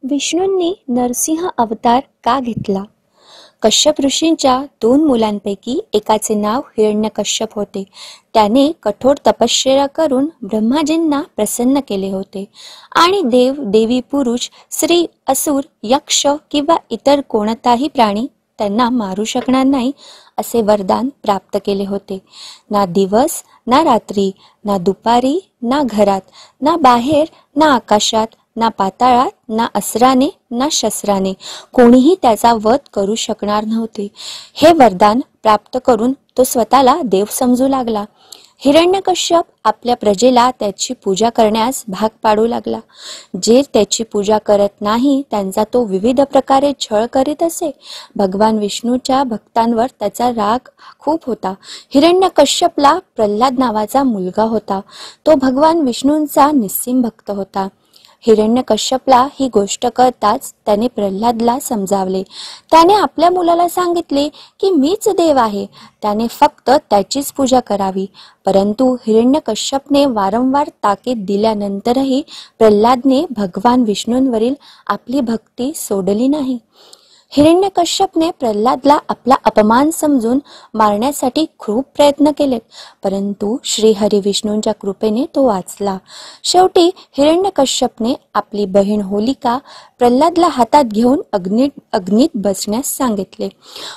विष्णूंनी नरसिंह अवतार का घेतला? कश्यप ऋषींच्या 2 मुलांपैकी एकाचे नाव हिरण्यकश्यप होते. त्याने कठोर तपश्चर्या करून ब्रह्माजींना प्रसन्न केले होते आणि देव, देवी, पुरुष, स्त्री, असुर, यक्ष किंवा इतर कोणताही प्राणी त्यांना मारू शकणार नाही असे वरदान प्राप्त केले होते. ना दिवस ना रात्री, ना दुपारी ना घरात, ना बाहेर ना आकाशात, ना पाताळात, ना अस्त्राने ना शस्त्राने कोणीही त्याचा वध करू शकणार नव्हते. हे वरदान प्राप्त करून तो स्वतःला देव समजू लागला. हिरण्यकश्यप आपल्या प्रजेला त्याची पूजा करण्यास भाग पाडू लागला. जे त्याची पूजा करत नाही त्यांचा तो विविध प्रकारे छळ करीत असे. भगवान विष्णूच्या भक्तांवर त्याचा राग खूप होता. हिरण्यकश्यपला प्रल्हाद नावाचा मुलगा होता. तो भगवान विष्णूंचा निस्सीम भक्त होता. हिरण्यकश्यपला ही गोष्ट कळताच त्याने प्रल्हादला समजावले. त्याने आपल्या मुलाला सांगितले की मीच देव आहे, त्याने फक्त त्याचीच पूजा करावी. परंतु हिरण्यकश्यपने वारंवार ताकीद दिल्यानंतरही प्रल्हादने भगवान विष्णूंवरील आपली भक्ती सोडली नाही. हिरण्यकश्यपने प्रल्हादला आपला अपमान समजून मारण्यासाठी खूप प्रयत्न केलेत, परंतु श्री हरी विष्णूंच्या कृपेने तो वाचला. शेवटी हिरण्यकश्यपने आपली बहीण होलिका प्रल्हादला हातात घेऊन अग्नीत बसण्यास सांगितले.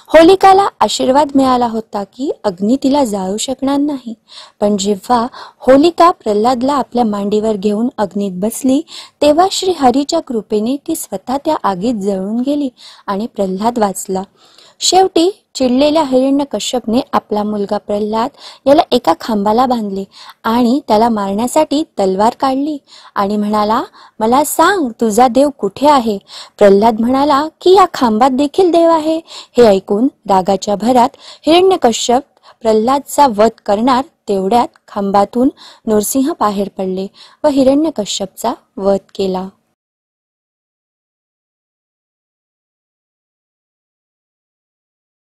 होलिकाला आशीर्वाद मिळाला होता की अग्नी तिला जाळू शकणार नाही. पण जेव्हा होलिका प्रल्हादला आपल्या मांडीवर घेऊन अग्नीत बसली तेव्हा श्री हरीच्या कृपेने ती स्वतः त्या आगीत जळून गेली आणि प्रल्हाद वाचला. शेवटी चिडलेल्या हिरण्यकश्यपने आपला मुलगा प्रल्हाद याला एका खांबाला बांधले आणि त्याला मारण्यासाठी तलवार काढली आणि म्हणाला, मला सांग तुझा देव कुठे आहे? प्रल्हाद म्हणाला की या खांबात देखील देव आहे. हे ऐकून रागाच्या भरात हिरण्यकश्यप प्रल्हादचा वध करणार तेवढ्यात खांबातून नरसिंह बाहेर पडले व हिरण्यकश्यपचा वध केला.